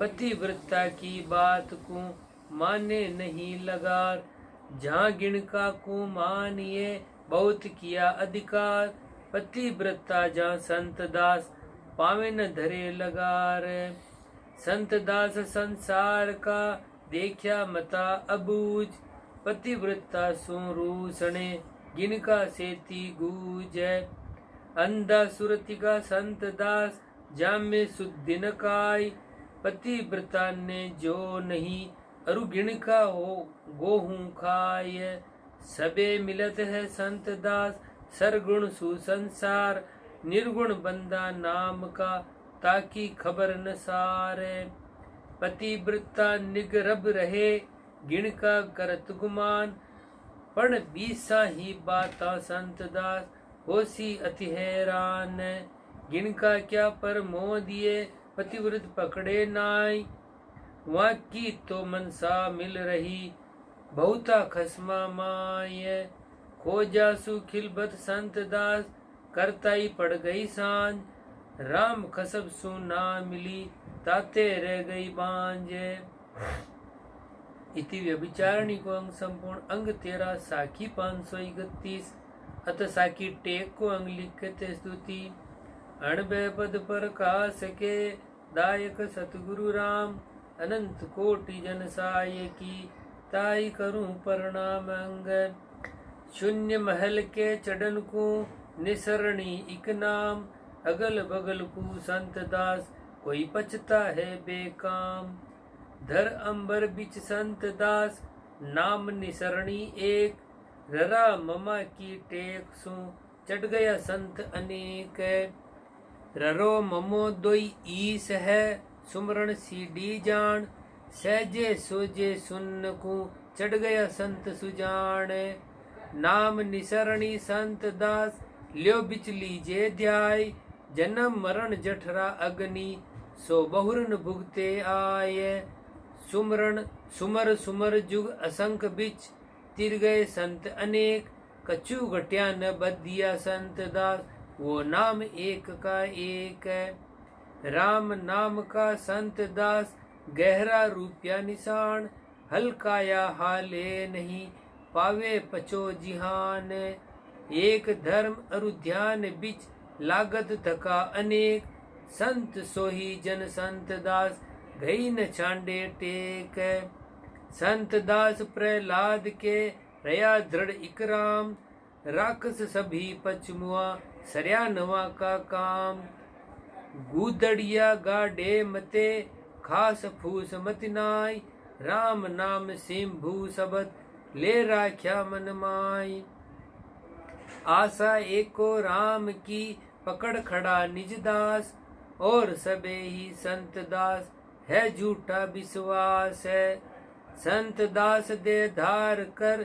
पतिव्रता की बात को माने नहीं लगार, जहाँ गिणका को मानिए बहुत किया अधिकार, पतिव्रता जहाँ संत दास पावे न धरे लगार। संत दास संसार का देखा मता अबूझ, पतिव्रता सुरूसणे गिनका सेती गूज। अंधा सुरति का संत दास जामे शुद्धि न काय, पतिव्रता ने जो नहीं अरु गिणका हो गोहूं खाय। सबे मिलत है संत दास सरगुण सुसंसार, निर्गुण बंदा नाम का ताकि खबर न सारे। पतिव्रता निगरब रहे गिणका करत गुमान, पण बीसा ही बाता संत दास होसी अति हैरान। गिणका क्या पर मोह दिए पतिव्रत पकड़े नाई, वहाँ की तो मनसा मिल रही बहुता खसमा माय। खोजा सुखिलबत संत दास करताई पड़ गई सांझ, राम खसब सु ना मिली ताते रह गई बांझ। इति व्यभिचारिणी को अंग संपूर्ण अंग 13 साखी 531। अत साखी टेक को अंग लिखते स्तुति। अणबे पद पर कास के दायक सतगुरु राम, अनंत कोटि जन साय की ताई करूं प्रणाम अंग। शून्य महल के चढ़न को निसरणी इक नाम, अगल बगल को संत दास कोई पछता है बेकाम। धर अंबर बिच संत दास नाम निसरणी एक, ररा ममा की टेक सु चढ़ गया संत अनेक। ररो ममो दोई ईस है सुमरण सीडी जान, सहजे सोजे सुन्न को चढ़ गया संत सुजान। नाम निसरणी संत दास ल्यो बिच लीजे ध्याय, जन्म मरण जठरा अग्नि सो बहुरन भुगते आए। सुमरण सुमर सुमर जुग असंख बिच तिर गए संत अनेक, कछु घटिया न बदिया संत दास वो नाम एक का एक। राम नाम का संत दास गहरा रूपया निशान, हल्काया हाले नहीं पावे पचो जिहान। एक धर्म अरु ध्यान बिच लागत थका अनेक, संत सोही जन संत दास गई न छांडे टेक। संत दास प्रहलाद के रया दृढ़ इकराम, राक्षस सभी पचमुआ सरया नवा का काम। गुदड़िया गाडे मते खास फूस मत नाय, राम नाम सिंभू सबत ले राख्या मन माय। आशा एको राम की पकड़ खड़ा निज दास, और सबे ही संत दास है झूठा विश्वास है। संत दास दे धार कर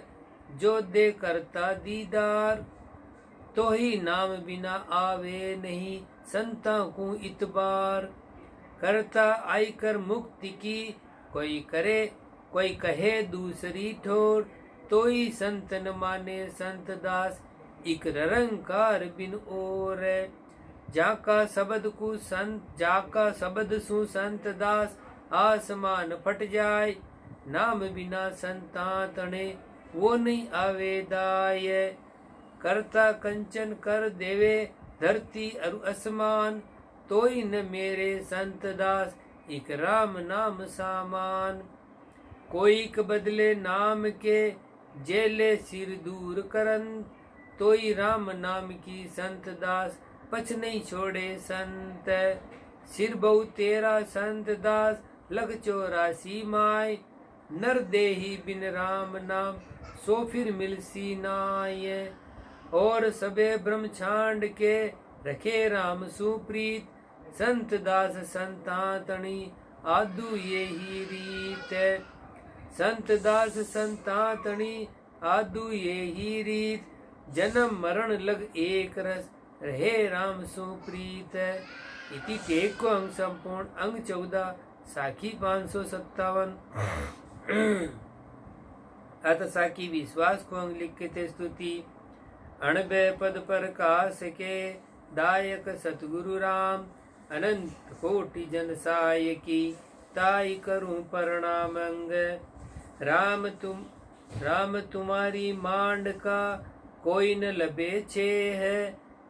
जो दे करता दीदार, तो ही नाम बिना आवे नहीं संता को इतबार। करता आई कर मुक्ति की कोई करे कोई कहे दूसरी ठोर, तो ही संत न माने संत दास इक निरंकार बिन और। जाका शब्द को संत जाका शब्द सु संत दास आसमान फट जाए, नाम बिना संता तणे वो नहीं आवे दाय। करता कंचन कर देवे धरती अरु असमान, तोई न मेरे संत दास इक राम नाम सामान। कोई क बदले नाम के जेले सिर दूर करन, तोई राम नाम की संत दास पछ नहीं छोड़े संत। सिर बहु तेरा संत दास लग 84 माय, नर देही बिन राम नाम सो फिर मिलसी नाय। और सबे ब्रह्मछांड के रखे राम सुप्रीत, संत दास संतातणी आदु ये ही रीत। संत दास संतातणी आदु ये ही रीत, जन्म मरण लग एक रस रहे राम सुप्रीत। इति टेक को अंग संपूर्ण अंग 14 साखी 557। अत साखी विश्वास को अंग लिखते स्तुति। अणबे पद पर कास के दायक सतगुरु राम, अनंत कोटि जन साय की ताई करूं प्रणाम अंग। राम तुम्हारी मांड का कोई न लबे छे है,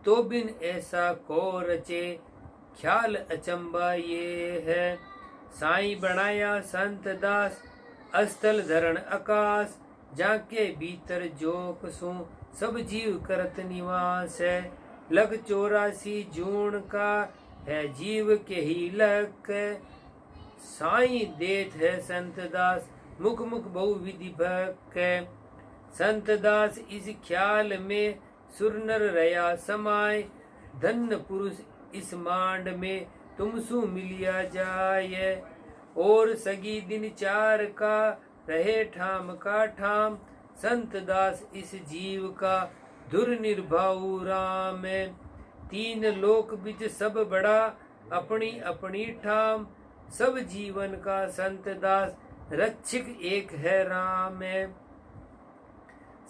तो बिन ऐसा को रचे ख्याल अचंबा ये है। साईं बनाया संत दास अस्थल धरण आकाश, जाके भीतर जोक सु सब जीव करत निवास है। लग 84 जून का है जीव के ही लक, साईं देत है संत दास मुख मुख बहु विधि भक। संत दास इस ख्याल में सुर नर रया समाय, धन्य पुरुष इस मांड में तुम सु मिलिया जाय। और सगी दिन 4 का रहे ठाम का ठाम, संत दास इस जीव का धुर निर्भाऊ राम। 3 लोक बिच सब बड़ा अपनी अपनी ठाम, सब जीवन का संत दास रक्षक एक है राम।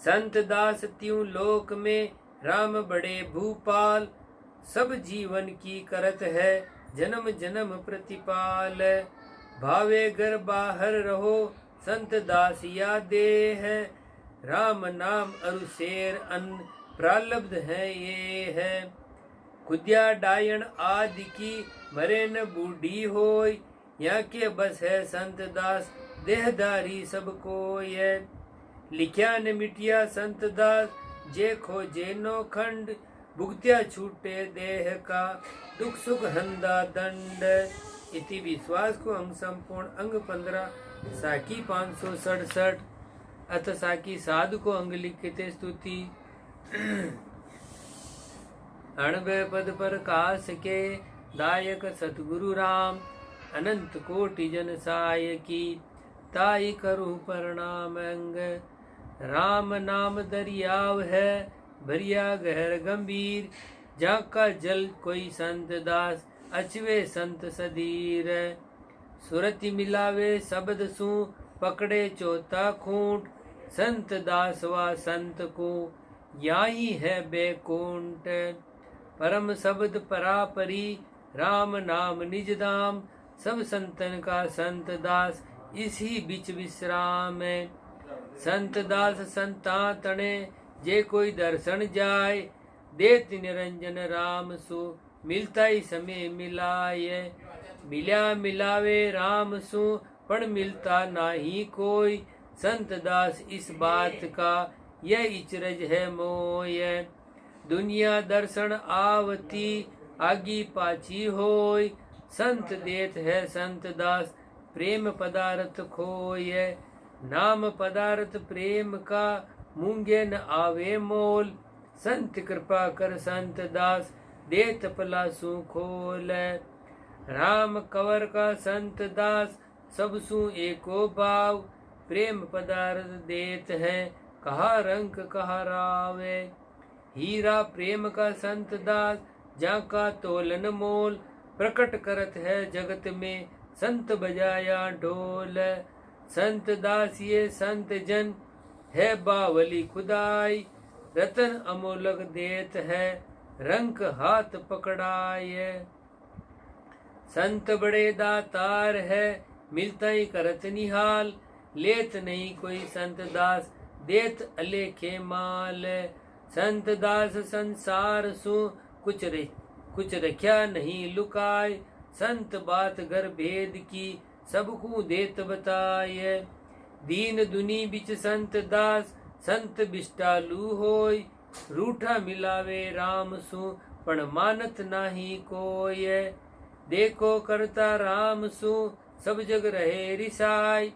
संत दास त्यों लोक में राम बड़े भूपाल, सब जीवन की करत है जन्म जन्म प्रतिपाल। भावे घर बाहर रहो संत दास या दे है, राम नाम अरु शेर अन्न प्रालब्ध है ये है। खुदिया डायन आदि की मरे न बूढ़ी होय, यहाँ के बस है संत दास देहधारी सबको ये। लिख्या न मिटिया संत दास जे खोजे नो खंड, भुगत्या छूटे देह का दुख सुख हंदा दंड। इति विश्वास को अंग संपूर्ण अंग 15 साकी 567। अथ साकी साधु को अंग लिखते स्तुति। अणबे पद पर काश के दायक सतगुरु राम, अनंत कोटि जन साय की ताई करूं प्रणाम अंग। राम नाम दरियाव है भरिया गहर गंभीर, जाका जल कोई संत दास अचवे संत सदीर। सुरति मिलावे शब्द सु पकड़े चौथा खूंट, संत दास वा संत को याही है बैकुंठ। परम शब्द परापरी राम नाम निज धाम, सब संतन का संत दास इसी बिच विश्राम। संत दास संता तणे जे कोई दर्शन जाय, देत निरंजन राम सु मिलता ही समय मिलाय। मिल्या मिलावे राम सु पण मिलता नाही कोई, संत दास इस बात का यह इचरज है मोय। दुनिया दर्शन आवती आगी पाची होय, संत देत है संत दास प्रेम पदार्थ खोय। नाम पदार्थ प्रेम का मूंगे न आवे मोल, संत कृपा कर संत दास देत पलासु खोल। राम कवर का संत दास सब सु एको भाव, प्रेम पदार्थ देत है कहा रंग कहा रावे। हीरा प्रेम का संत दास जाका तोलन मोल, प्रकट करत है जगत में संत बजाया ढोल। संत दास ये संत जन है बावली खुदाई, रतन अमोलक देत है रंग हाथ पकड़ाए। संत बड़े दातार है मिलता ही करत निहाल, लेत नहीं कोई संत दास देत अलेखे माल। संत दास संसार सु कुछ रख्या नहीं लुकाय, संत बात घर भेद की सबको देत बताए। दीन दुनी बिच संत दास संत बिष्टालु होय, रूठा मिलावे राम सु पण मानत नाही कोय। देखो करता राम सु सब जग रहे रिसाय,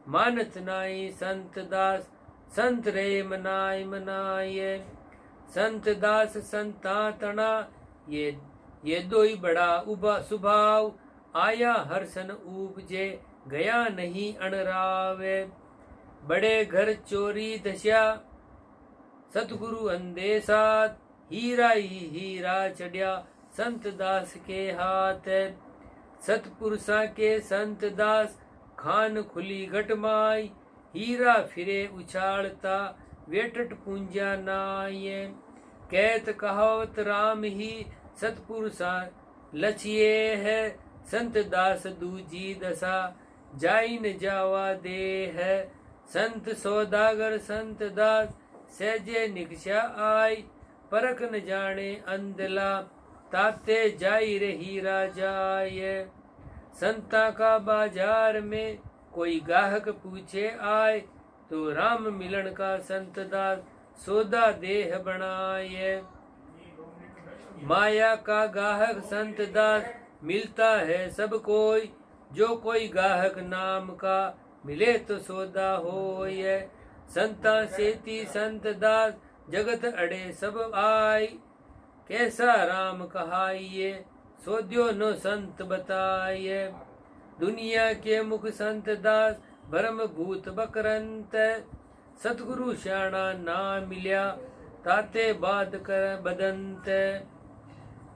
मानत नाई संत दास संत रे मनाय मनाय। संत दास संता तना ये दोई बड़ा उबा सुभाव, आया हर्षन उपजे गया नहीं अणरावे। बड़े घर चोरी दशा सतगुरु अंधे साथ, हीरा ही हीरा चढ़िया संत दास के हाथ। सतपुरुषा के संत दास खान खुली घटमाई, हीरा फिरे उछालता वेटट पूंजा नाये। कहत कहावत राम ही सतपुरुषा लछिए है, संत दास दूजी दशा जाई न जावा दे है। संत सौदागर संत दास सहजे निकषा आई, परख न जाने अंधला ताते जाई रही राजाए। संता का बाजार में कोई गाहक पूछे आए, तो राम मिलन का संत दास सौदा देह बनाए। माया का गाहक संत दास मिलता है सब कोई, जो कोई गाहक नाम का मिले तो सौदा होय। संता सेती संत दास जगत अड़े सब आय, कैसा राम कहाइये सोद्यो नो संत बताये। दुनिया के मुख संत दास भरम भूत बकरंत, सतगुरु श्याणा ना मिल्या ताते बाद कर बदंत।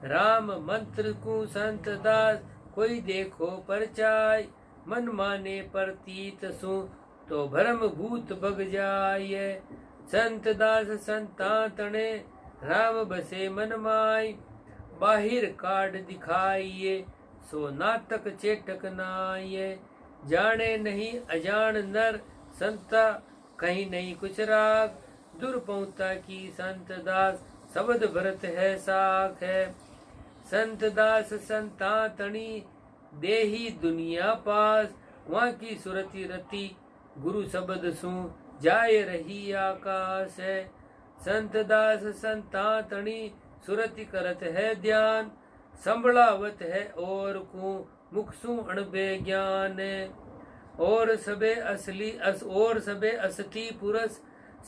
राम मंत्र को संत दास कोई देखो परचाय, मन माने प्रतीत सु तो भरम भूत बग जाय। संत दास संता तणे राम बसे मन माय, बाहिर काट दिखाइए सो नाटक चेटक नाय। जाने नहीं अजान नर संता कहीं नहीं कुछ राग, दुर्पौता की संत दास शब्द भरत है साख है। संत दास संता तणी देही दुनिया पास, वहाँ की सुरति रति गुरु शब्द सु जाय रही आकाश है। संत दास संता तणी सुरति करत है ध्यान, संभलावत है और को मुख सु अणबे ज्ञान। और सबे असती पुरुष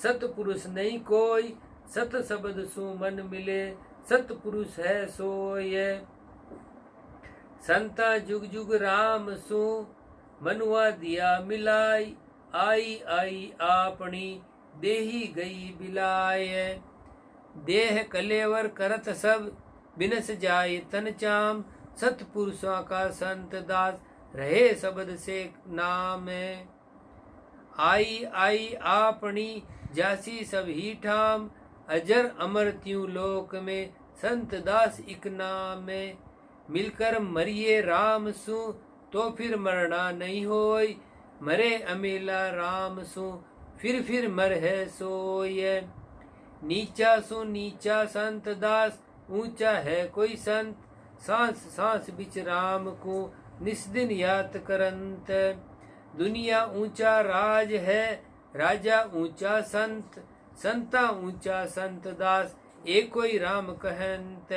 सत पुरुष नहीं कोई, सत शब्द सु मन मिले सत पुरुष है सोय। संता जुग जुग राम सु मनुआ दिया मिलाई, आई आई आपनी देही गई बिलाय। देह कलेवर करत सब बिनस जाय तन चाम, सतपुरुषों का संत दास रहे शब्द से नाम। आई आई आपनी जासी सब ही ठाम, अजर अमर त्यों लोक में संत दास इक नाम। मिलकर मरिए राम सु तो फिर मरना नहीं होय, मरे अमेला राम सु फिर मर है सोय। नीचा सु नीचा संत दास ऊंचा है कोई संत, सांस सांस बिच राम को निस्दिन यात करंत। दुनिया ऊंचा राज है राजा ऊंचा संत, संता ऊंचा संत दास एक कोई राम कहंत।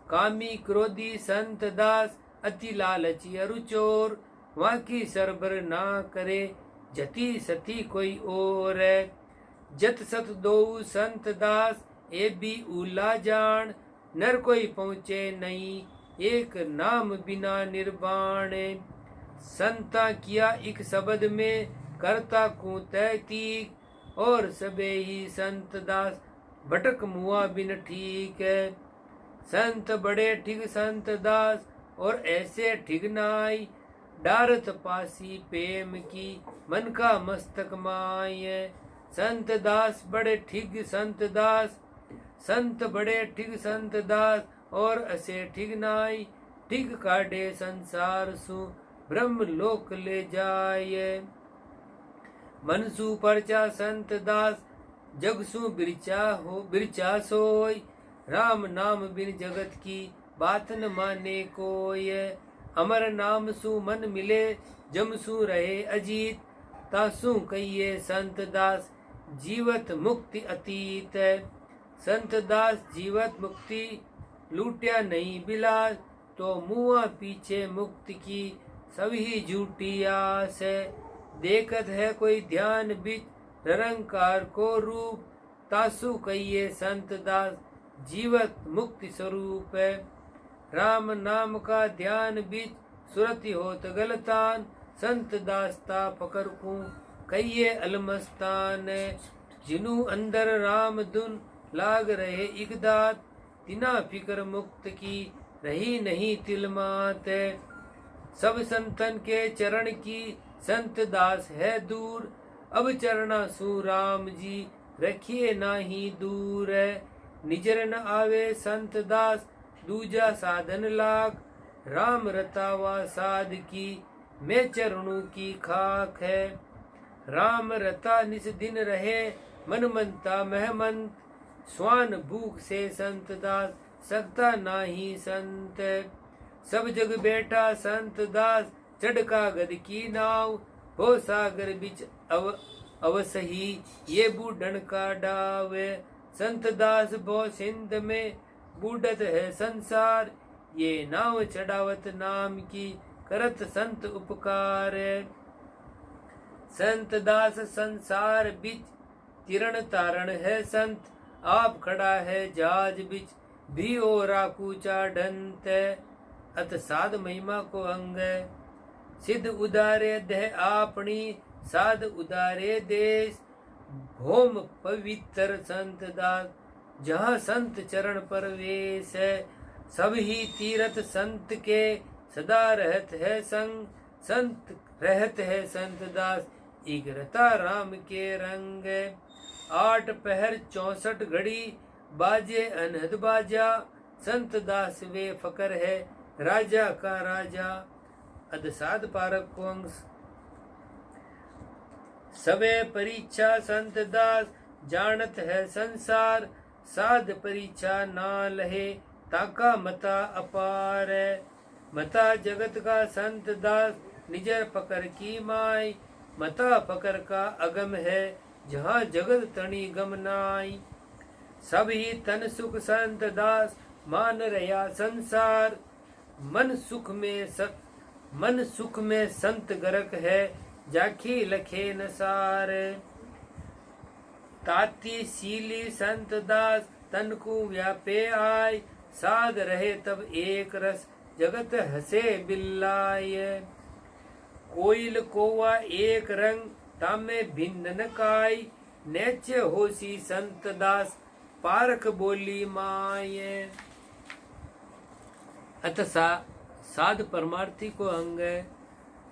कामी क्रोधी संत दास अति लालची अरु चोर, वहाँ की सरबर ना करे जति सती कोई और। जत सत दो संत दास ए भी उला जान, नर कोई पहुँचे नहीं एक नाम बिना निर्वाण। संता किया एक शब्द में करता को तैतीक, और सबे ही संत दास भटक मुआ बिन ठीक। संत बड़े ठीक संत दास और ऐसे ठीक नाई, डारत पासी प्रेम की मन का मस्तक माय। संत दास बड़े ठीक संत दास, संत बड़े ठीक संत दास और ऐसे ठीक नाई, ठीक काटे संसार सु ब्रह्म लोक ले जाय। मनसु परचा संत दास जग सु बिरचा सोय, राम नाम बिन जगत की बात न माने कोय। अमर नाम सु मन मिले जम सु रहे अजीत, तासु कहिए संत दास जीवत मुक्ति अतीत। संत दास जीवत मुक्ति लूटिया नहीं बिलास, तो मुआ पीछे मुक्ति की सभी झूठी आस। देखत है कोई ध्यान बिच निरंकार को रूप, तासु कहिए संत दास जीवत मुक्ति स्वरूप। राम नाम का ध्यान बिच सुरति होत गलतान, संत दासता फकर को कहिए अलमस्तान। जिनु अंदर राम धुन लाग रहे इकदात, तिना फिकर मुक्त की रही नहीं तिलमात। सब संतन के चरण की संत दास है दूर, अब चरणा सु राम जी रखिए नाही दूर। निजर न आवे संत दास दूजा साधन लाख, राम रतावा साध की मैं चरणों की खाक है। राम रता निस दिन रहे मन मनता महमंत, स्वान भूख से संत दास सकता नाही संत। सब जग बैठा संत दास चढ़ कागद की नाव, हो सागर बिच अवसही ये बूढ़न का डाव। संत दास बो सिंध में बूढ़त है संसार, ये नाव चढ़ावत नाम की करत संत उपकार। संत दास संसार बिच तिरण तारण है संत, आप खड़ा है जहाज बिच भी ओ राकू चाढ़ंत। अत साध महिमा को अंग सिद्ध उदारे देह आपनी, साध उदारे देश भौम पवित्र संत दास जहाँ संत चरण परवेश है। सब ही तीरथ संत के सदा रहत है संग, संत रहत है संत दास इगरता राम के रंग। 8 पहर 64 घड़ी बाजे अनहद बाजा, संत दास वे फकर है राजा का राजा। अदसाद पारक को अंश सबे परीक्षा संत दास जानत है संसार, साध परीक्षा ना लहे ताका मता अपार। मता जगत का संत दास निजर पकर की माई, मता पकर का अगम है जहाँ जगत तणी गम नाई। सब ही तन सुख संत दास मान रया संसार, मन सुख में संत गरक है जाखी लखे नसार। ताती सीली संत दास तन को व्यापे आय, साध रहे तब एक रस जगत हसे बिल्लाय। कोयल कोवा एक रंग तामे भिन्न न काय, नेच्य होसी संत दास पारक बोली माय। अत साध परमार्थी को अंग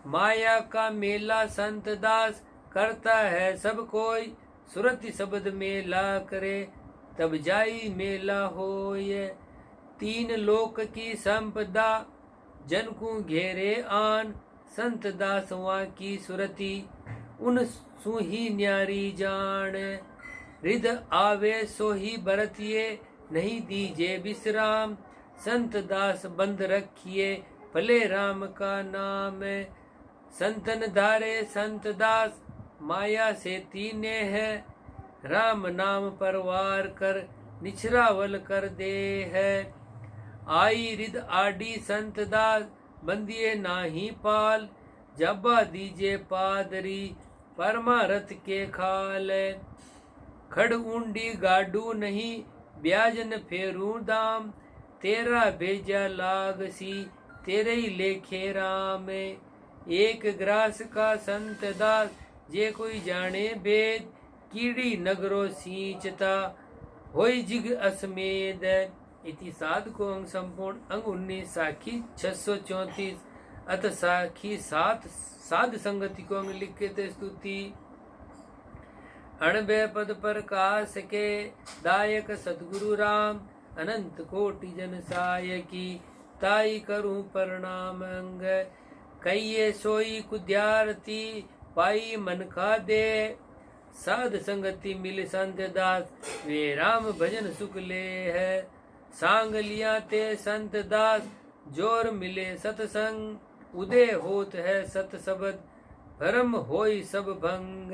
माया का मेला संत दास करता है सब कोई, सुरति शब्द मेला करे तब जाई मेला होय। 3 लोक की संपदा जन को घेरे आन, संत दास वहाँ की सुरति उन सुही न्यारी जान। रिद आवे सो ही बरतिए नहीं दीजे विश्राम, संत दास बंद रखिए भले राम का नाम। संतन धारे संत दास माया से तीने है, राम नाम परवार कर निछरावल कर दे है। आई रिद आडी संत दास बंदिए नाही पाल, जब्बा दीजे पादरी परमारथ के खाल। खड़ ऊंडी गाडू नहीं ब्याज न फेरू दाम, तेरा भेजा लागसी तेरे ही लेखे राम। एक ग्रास का संत दास जे कोई जाने भेद, कीड़ी नगरो सींचता होई जिग असमेद। इति साध को अंग संपूर्ण अंग 19 साखी 634। अत साखी 7 साध संगति को अंग लिखित स्तुति। अणबे पद प्रकाश के दायक सतगुरु राम, अनंत कोटि जन सायकी ताई करूं प्रणाम अंग। कहिए सोई कुद्यारती पाई मन खा दे, साध संगति मिल संत दास वे राम भजन सुख ले है। सांग लिया ते संत दास जोर मिले सतसंग, उदय होत है सत शब्द भरम होई सब भंग।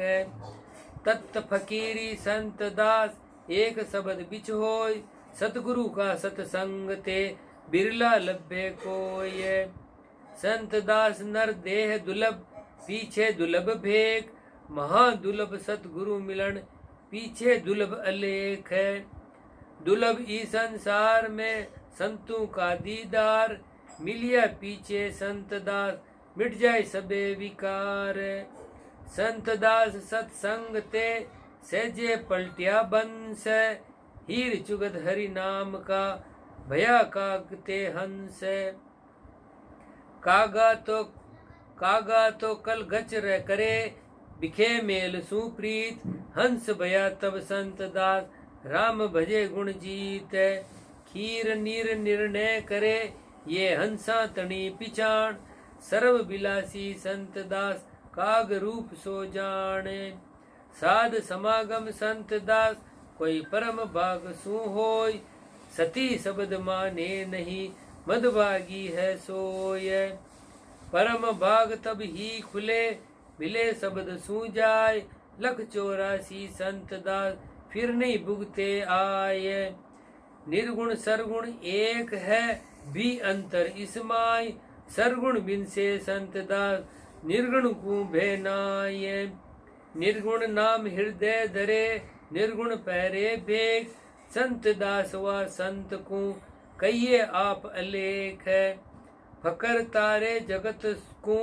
तत्त फकीरी संत दास एक शब्द बिच होय, सतगुरु का सतसंग ते बिरला लभ्य कोय। संत दास नर देह दुलभ पीछे दुलभ भेक, महादुलभ सतगुरु मिलन पीछे दुलभ अलेख है। दुलभ ई संसार में संतों का दीदार, मिलिया पीछे संत दास मिट जाए सबे विकार। संत दास सत्संग ते सहजे पलटिया बंस, हीर चुगत हरि नाम का भया कागते हंस। कागा तो कल गच रह करे बिखे मेल सुप्रीत, हंस भया तब संत दास राम भजे गुण जीत। खीर नीर निर्णय करे ये हंसा तणी पिछाण सर्व बिलासी संत दास काग रूप सो जाने साध समागम संत दास कोई परम भाग सु होय सती शब्द माने नहीं मदभागी है सोय परम भाग तब ही खुले मिले शब्द सु जाय लख 84 संत दास फिर नहीं भुगते आए निर्गुण सरगुण एक है भी अंतर इसमाय सरगुण बिन से संत दास निर्गुण को भेनाय निर्गुण नाम हृदय धरे निर्गुण पैरे बेग संत दास व संत को कहिए आप अलेख है फकर तारे जगत को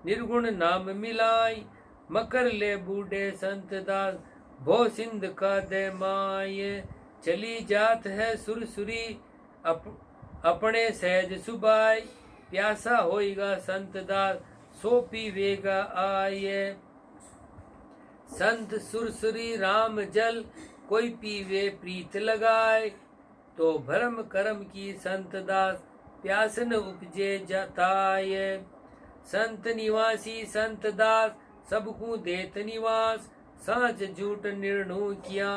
निर्गुण नाम मिलाय मकर ले बूढ़े संत दास भो सिंध का दे माय चली जात है सुरसुरी अपने सहज सुबाय प्यासा होएगा संत दास सो पीवेगा आये संत सुरसुरी राम जल कोई पीवे प्रीत लगाए तो भरम कर्म की संत दास प्यास न उपजे जाताय संत निवासी संत दास सबको देत निवास साच झूठ निर्णय किया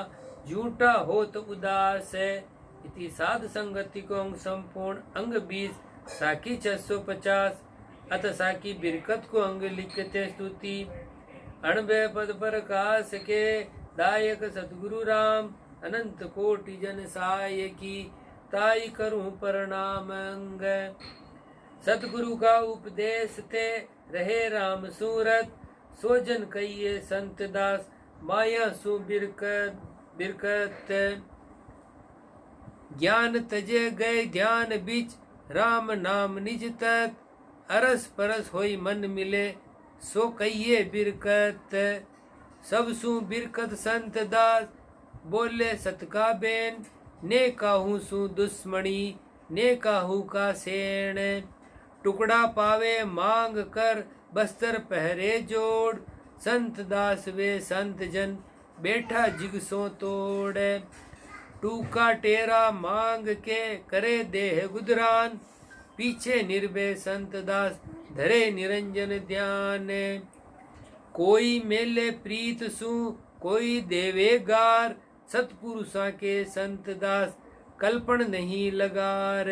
झूठा हो तो उदास है इति साध संगति को अंग संपूर्ण अंग 20 साकी 650 अत साकी बिरकत को अंग लिखते स्तुति अणबे पद पर कास के दायक सतगुरु राम अनंत कोटि जन साय की ताई करूं प्रणाम अंग सतगुरु का उपदेश ते रहे राम सूरत सोजन कहिए संत दास माया सु बिरकत ज्ञान तजे गए ध्यान बीच राम नाम निज तक अरस परस होई मन मिले सो कहिए बिरकत सब सु बिरकत संत दास बोले सतका बेन ने काहू सु दुश्मनी ने काहू का सेण टुकड़ा पावे मांग कर बस्तर पहरे जोड़ संत दास वे संत जन बैठा जिगसों तोड़ टूका टेरा मांग के करे देह गुदरान पीछे निर्भय संत दास धरे निरंजन ध्यान कोई मेले प्रीत सु कोई देवे गार सतपुरुषा के संत दास कल्पन नहीं लगार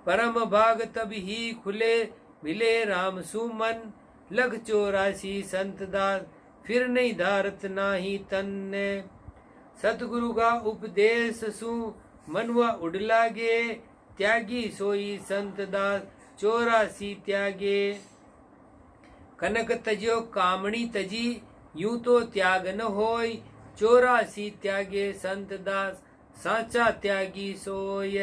परम भाग तब ही खुले मिले राम सुमन लख 84 संत दास फिर नहीं धारत नाही तन सतगुरु का उपदेश सु मनवा उड़ लागे त्यागी सोई संत दास 84 त्यागे कनक तजो कामणी तजी यूं तो त्याग न होय 84 त्यागे संत दास साचा त्यागी सोय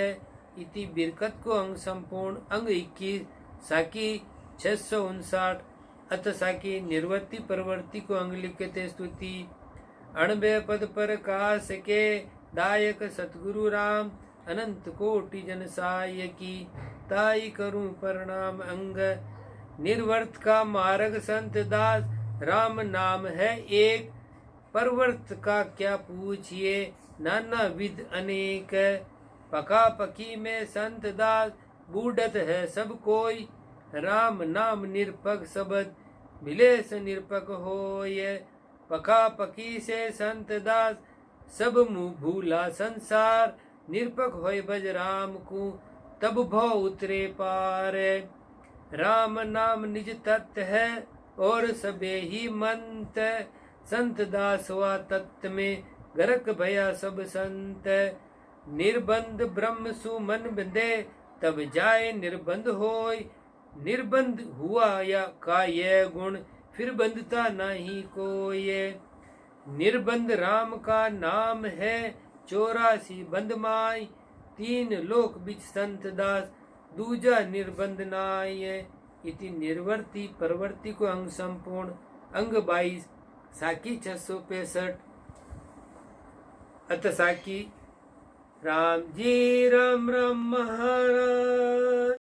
इति बिरकत को अंग संपूर्ण अंग 21 साकी 659 अत साकी निर्वर्ती परवर्ती को अंग लिखते स्तुति अणबे पद पर कास के दायक सतगुरु राम अनंत कोटि जन साय की ताई करूं प्रणाम अंग निर्वर्त का मार्ग संत दास राम नाम है एक परवर्त का क्या पूछिए नाना विध अनेक पका पकी में संत दास बूढ़त है सब कोई राम नाम निरपक शब्द मिले से निरपक होय पका पकी से संत दास सब मुँह भूला संसार निरपक होय बज राम को तब भव उतरे पार राम नाम निज तत्व है और सबे ही मंत संत दास वा तत्व में गरक भया सब संत निर्बंध ब्रह्म सु मन बंधे तब जाए निर्बंध होय निर्बंध हुआ या का ये गुण फिर बंधता नहीं कोई निर्बंध राम का नाम है 84 बंध माय 3 लोक बिच संत दास दूजा निर्बंध नाय इति निर्वर्ती परवर्ती को अंग संपूर्ण अंग 22 साकी 665 अत साकी राम जी राम राम महाराज।